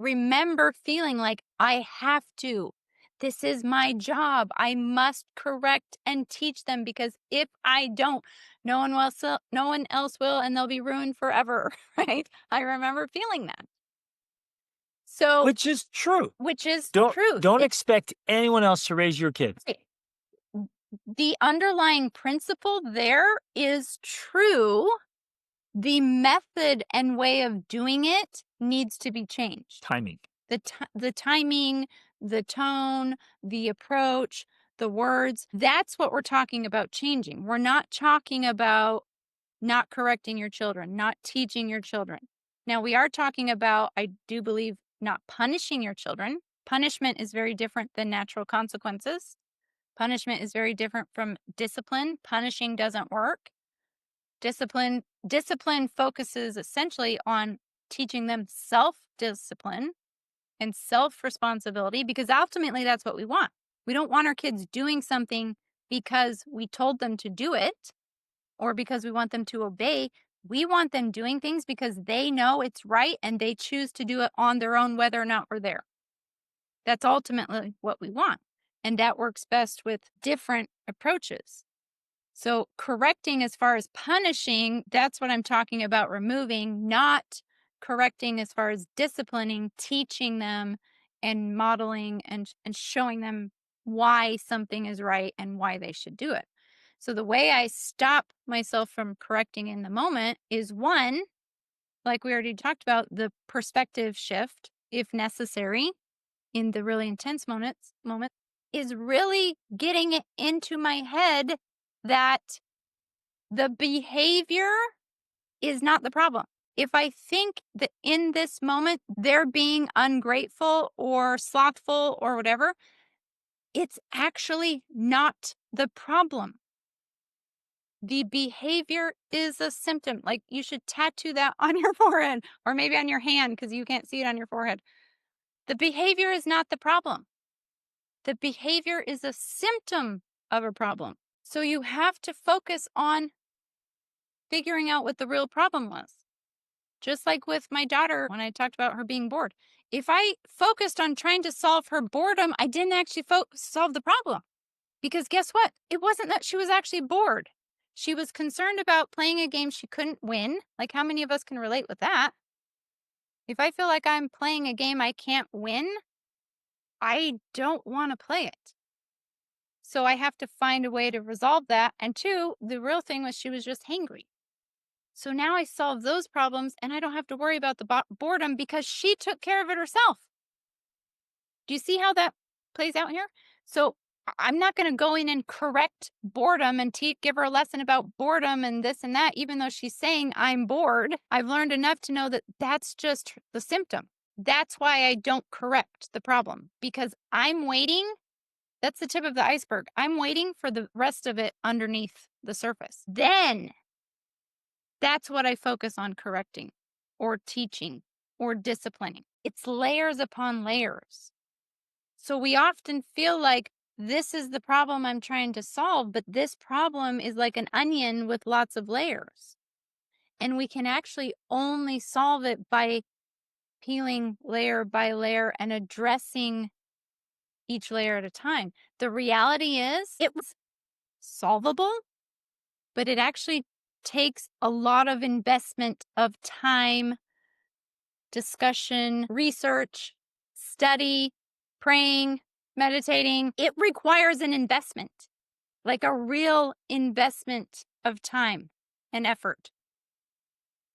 remember feeling like I have to. This is my job. I must correct and teach them because if I don't, no one else will, and they'll be ruined forever. Right? I remember feeling that. So, Which is true. which is Don't truth. don't It's expect anyone else to raise your kids. right. The underlying principle there is true. The method and way of doing it needs to be changed. Timing. The timing, the tone, the approach, the words, that's what we're talking about changing. We're not talking about not correcting your children, not teaching your children. Now, we are talking about, I do believe, not punishing your children. Punishment is very different than natural consequences. Punishment is very different from discipline. Punishing doesn't work. Discipline focuses essentially on teaching them self-discipline and self-responsibility because ultimately that's what we want. We don't want our kids doing something because we told them to do it or because we want them to obey. We want them doing things because they know it's right and they choose to do it on their own, whether or not we're there. That's ultimately what we want. And that works best with different approaches. So, correcting as far as punishing, that's what I'm talking about removing, not correcting as far as disciplining, teaching them and modeling and showing them why something is right and why they should do it. So, the way I stop myself from correcting in the moment is one, like we already talked about, the perspective shift, if necessary, in the really intense moment is really getting it into my head that the behavior is not the problem. If I think that in this moment they're being ungrateful or slothful or whatever, it's actually not the problem. The behavior is a symptom. Like you should tattoo that on your forehead or maybe on your hand because you can't see it on your forehead. The behavior is not the problem. The behavior is a symptom of a problem. So you have to focus on figuring out what the real problem was. Just like with my daughter, when I talked about her being bored. If I focused on trying to solve her boredom, I didn't actually solve the problem. Because guess what? It wasn't that she was actually bored. She was concerned about playing a game she couldn't win. Like, how many of us can relate with that? If I feel like I'm playing a game I can't win, I don't want to play it. So I have to find a way to resolve that. And two, the real thing was she was just hangry. So now I solve those problems and I don't have to worry about the boredom because she took care of it herself. Do you see how that plays out here? So I'm not going to go in and correct boredom and give her a lesson about boredom and this and that, even though she's saying I'm bored. I've learned enough to know that that's just the symptom. That's why I don't correct the problem because I'm waiting. That's the tip of the iceberg. I'm waiting for the rest of it underneath the surface. Then that's what I focus on correcting or teaching or disciplining. It's layers upon layers. So we often feel like this is the problem I'm trying to solve, but this problem is like an onion with lots of layers. And we can actually only solve it by peeling layer by layer and addressing each layer at a time. The reality is it was solvable, but it actually takes a lot of investment of time, discussion, research, study, praying, meditating. It requires an investment, like a real investment of time and effort.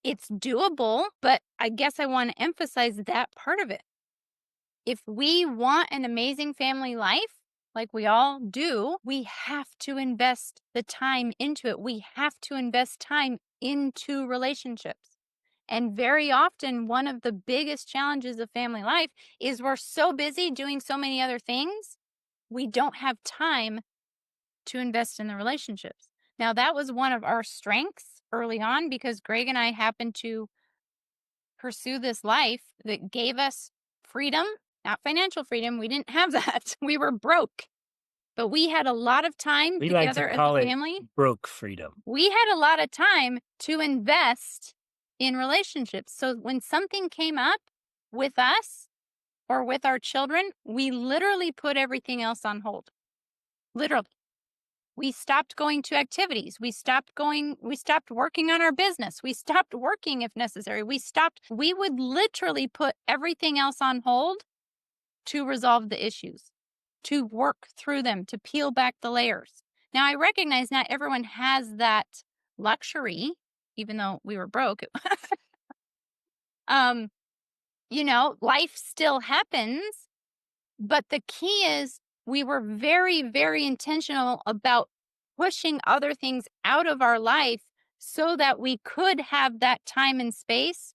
It's doable, but I guess I want to emphasize that part of it. If we want an amazing family life, like we all do, we have to invest the time into it. We have to invest time into relationships. And very often, one of the biggest challenges of family life is we're so busy doing so many other things, we don't have time to invest in the relationships. Now, that was one of our strengths early on because Greg and I happened to pursue this life that gave us freedom, not financial freedom. We didn't have that. We were broke, but we had a lot of time We like to together as a call it family. broke freedom. We had a lot of time to invest in relationships. So when something came up with us, or with our children, we literally put everything else on hold. Literally. We stopped going to activities. We stopped working on our business. We stopped working if necessary. We would literally put everything else on hold to resolve the issues, to work through them, to peel back the layers. Now, I recognize not everyone has that luxury, even though we were broke. um, life still happens, but the key is we were very, very intentional about pushing other things out of our life so that we could have that time and space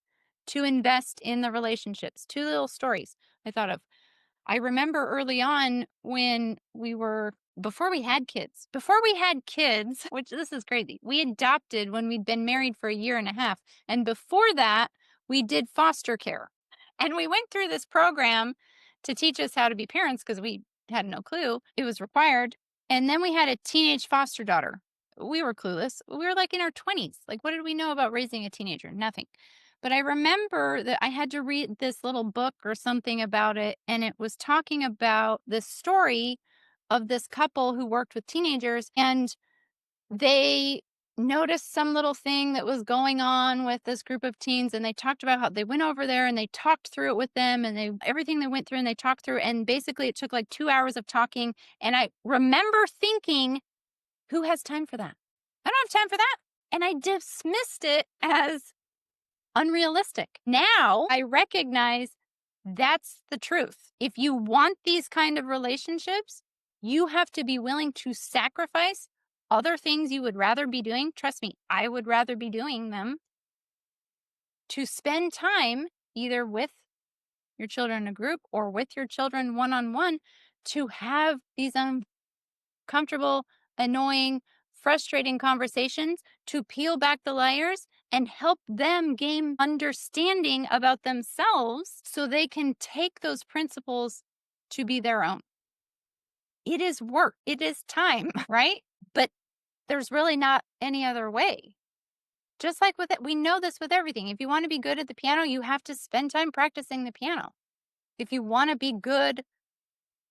to invest in the relationships. Two little stories I thought of. I remember early on before we had kids, which this is crazy, we adopted when we'd been married for a year and a half. And before that, we did foster care. And we went through this program to teach us how to be parents because we had no clue. It was required. And then we had a teenage foster daughter. We were clueless. We were like in our 20s. Like, what did we know about raising a teenager? Nothing. But I remember that I had to read this little book or something about it, and it was talking about this story of this couple who worked with teenagers, and they noticed some little thing that was going on with this group of teens, and they talked about how they went over there and they talked through it with them, and everything they went through and they talked through, and basically it took like 2 hours of talking. And I remember thinking, who has time for that? I don't have time for that. And I dismissed it as unrealistic. Now I recognize that's the truth. If you want these kind of relationships, you have to be willing to sacrifice other things you would rather be doing. Trust me, I would rather be doing them to spend time either with your children in a group or with your children one on one to have these uncomfortable, annoying, frustrating conversations to peel back the layers and help them gain understanding about themselves so they can take those principles to be their own. It is work, it is time, right? But there's really not any other way. Just like with it, we know this with everything. If you want to be good at the piano, you have to spend time practicing the piano. If you want to be good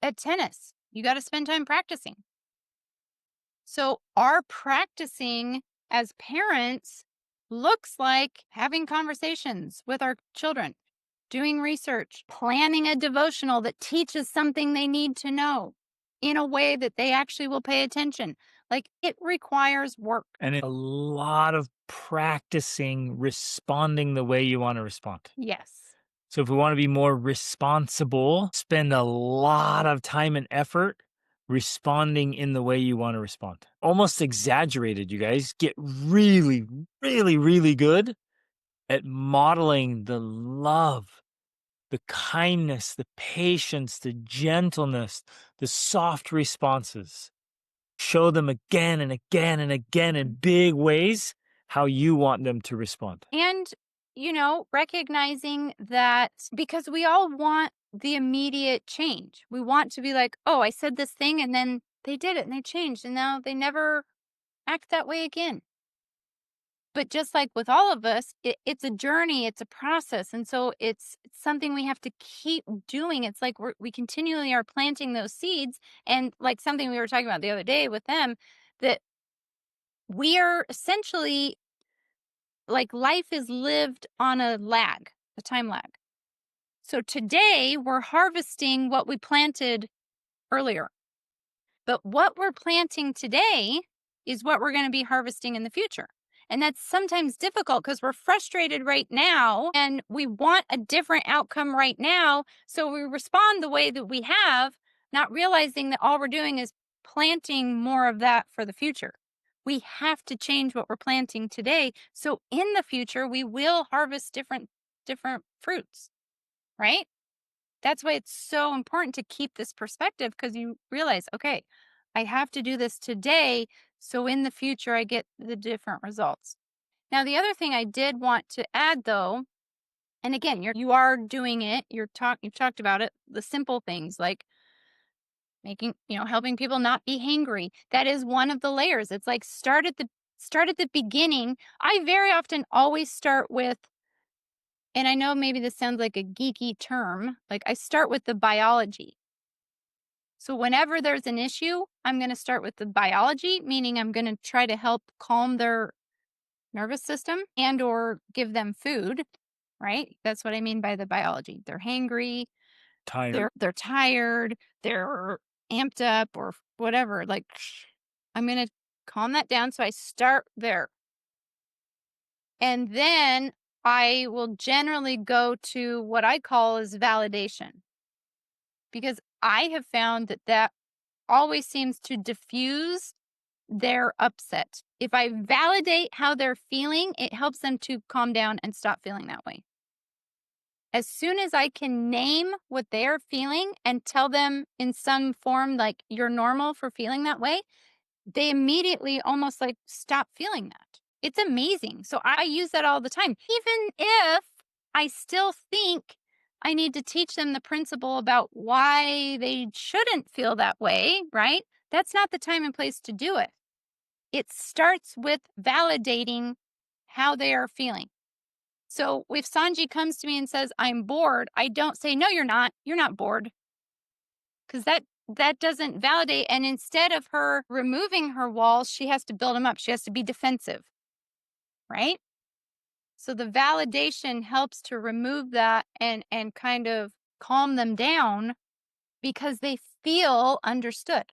at tennis, you got to spend time practicing. So, our practicing as parents looks like having conversations with our children, doing research, planning a devotional that teaches something they need to know in a way that they actually will pay attention. Like, it requires work. And a lot of practicing responding the way you want to respond. Yes. So if we want to be more responsible, spend a lot of time and effort responding in the way you want to respond. Almost exaggerated, you guys. Get really, really, really good at modeling the love, the kindness, the patience, the gentleness, the soft responses. Show them again and again and again in big ways how you want them to respond. And, recognizing that because we all want the immediate change. We want to be like, oh, I said this thing and then they did it and they changed and now they never act that way again. But just like with all of us, it's a journey, it's a process. And so it's something we have to keep doing. It's like we continually are planting those seeds. And like something we were talking about the other day with them, that we are essentially like life is lived on a time lag. So today we're harvesting what we planted earlier. But what we're planting today is what we're going to be harvesting in the future. And that's sometimes difficult because we're frustrated right now and we want a different outcome right now. So we respond the way that we have, not realizing that all we're doing is planting more of that for the future. We have to change what we're planting today. So in the future, we will harvest different fruits, right? That's why it's so important to keep this perspective because you realize, okay, I have to do this today. So in the future, I get the different results. Now, the other thing I did want to add though, and again, you are doing it, you've talked about it, the simple things like helping people not be hangry. That is one of the layers. It's like start at the beginning. I very often always start with And I know maybe this sounds like a geeky term, like I start with the biology. So whenever there's an issue, I'm going to start with the biology, meaning I'm going to try to help calm their nervous system and or give them food, right? That's what I mean by the biology. They're hangry, Tired. they're tired, they're amped up or whatever. Like I'm going to calm that down, so I start there. And then I will generally go to what I call is validation, because I have found that that always seems to diffuse their upset. If I validate how they're feeling, it helps them to calm down and stop feeling that way. As soon as I can name what they're feeling and tell them in some form, like, you're normal for feeling that way, they immediately almost like stop feeling that. It's amazing. So I use that all the time. Even if I still think I need to teach them the principle about why they shouldn't feel that way, right? That's not the time and place to do it. It starts with validating how they are feeling. So if Sanji comes to me and says, I'm bored, I don't say, no, you're not. You're not bored. Because that doesn't validate. And instead of her removing her walls, she has to build them up. She has to be defensive. Right. So the validation helps to remove that and kind of calm them down because they feel understood.